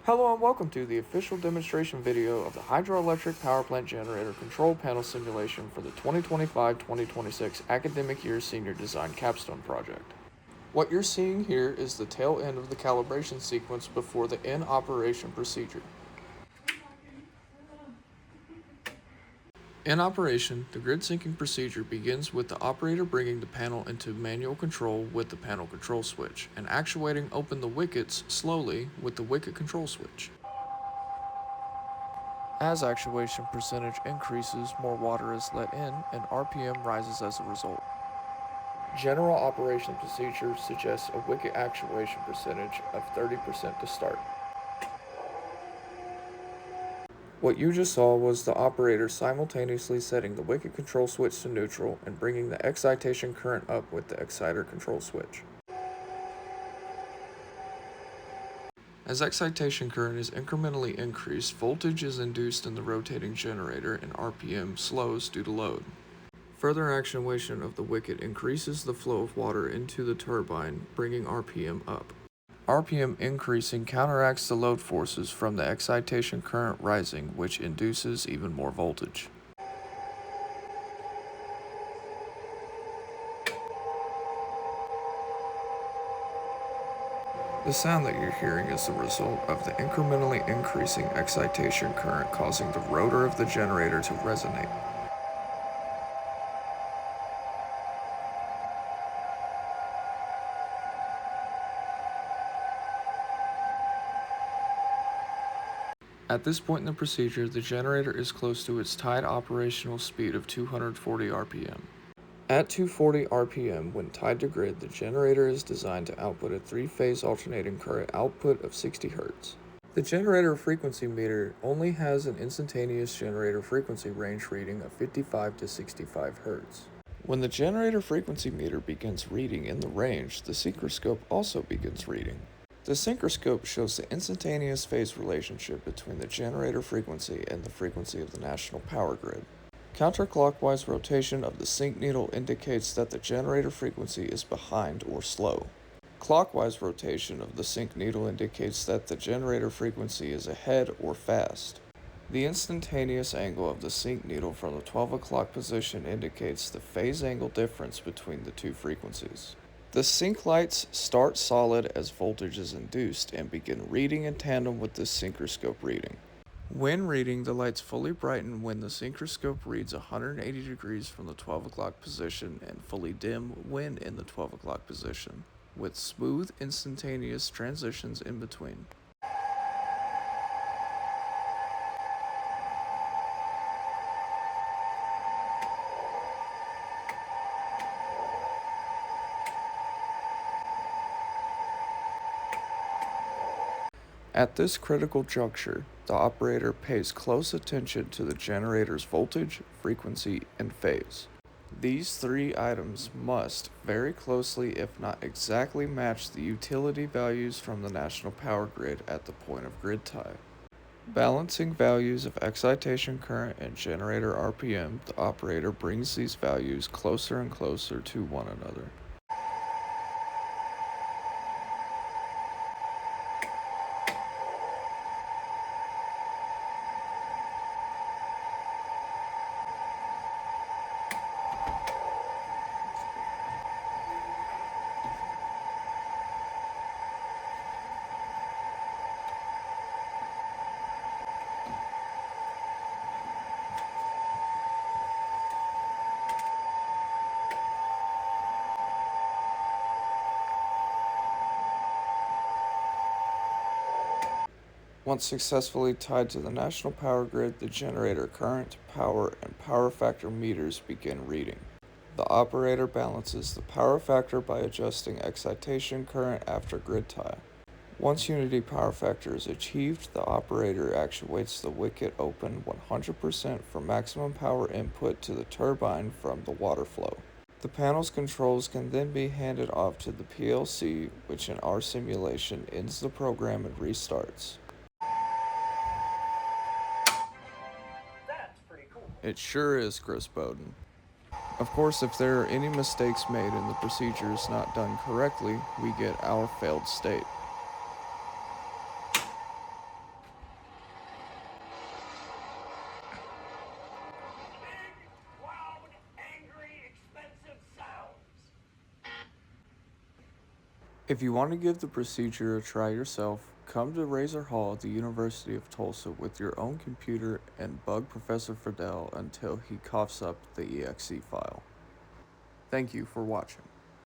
Hello and welcome to the official demonstration video of the Hydroelectric Power Plant Generator Control Panel Simulation for the 2025-2026 Academic Year Senior Design Capstone Project. What you're seeing here is the tail end of the calibration sequence before the in-operation procedure. In operation, the grid syncing procedure begins with the operator bringing the panel into manual control with the panel control switch and actuating open the wickets slowly with the wicket control switch. As actuation percentage increases, more water is let in and RPM rises as a result. General operation procedure suggests a wicket actuation percentage of 30% to start. What you just saw was the operator simultaneously setting the wicket control switch to neutral and bringing the excitation current up with the exciter control switch. As excitation current is incrementally increased, voltage is induced in the rotating generator and RPM slows due to load. Further actuation of the wicket increases the flow of water into the turbine, bringing RPM up. RPM increasing counteracts the load forces from the excitation current rising, which induces even more voltage. The sound that you're hearing is the result of the incrementally increasing excitation current causing the rotor of the generator to resonate. At this point in the procedure, the generator is close to its tied operational speed of 240 RPM. At 240 RPM, when tied to grid, the generator is designed to output a three-phase alternating current output of 60 Hz. The generator frequency meter only has an instantaneous generator frequency range reading of 55 to 65 Hz. When the generator frequency meter begins reading in the range, the synchroscope also begins reading. The synchroscope shows the instantaneous phase relationship between the generator frequency and the frequency of the national power grid. Counterclockwise rotation of the sync needle indicates that the generator frequency is behind or slow. Clockwise rotation of the sync needle indicates that the generator frequency is ahead or fast. The instantaneous angle of the sync needle from the 12 o'clock position indicates the phase angle difference between the two frequencies. The sync lights start solid as voltage is induced and begin reading in tandem with the synchroscope reading. When reading, the lights fully brighten when the synchroscope reads 180 degrees from the 12 o'clock position and fully dim when in the 12 o'clock position, with smooth instantaneous transitions in between. At this critical juncture, the operator pays close attention to the generator's voltage, frequency, and phase. These three items must very closely, if not exactly, match the utility values from the national power grid at the point of grid tie. Balancing values of excitation current and generator RPM, the operator brings these values closer and closer to one another. Once successfully tied to the national power grid, the generator current, power, and power factor meters begin reading. The operator balances the power factor by adjusting excitation current after grid tie. Once unity power factor is achieved, the operator actuates the wicket open 100% for maximum power input to the turbine from the water flow. The panel's controls can then be handed off to the PLC, which in our simulation ends the program and restarts. It sure is, Chris Bowden. Of course, if there are any mistakes made and the procedure is not done correctly, we get our failed state. If you want to give the procedure a try yourself, come to Razor Hall at the University of Tulsa with your own computer and bug Professor Friedel until he coughs up the exe file. Thank you for watching.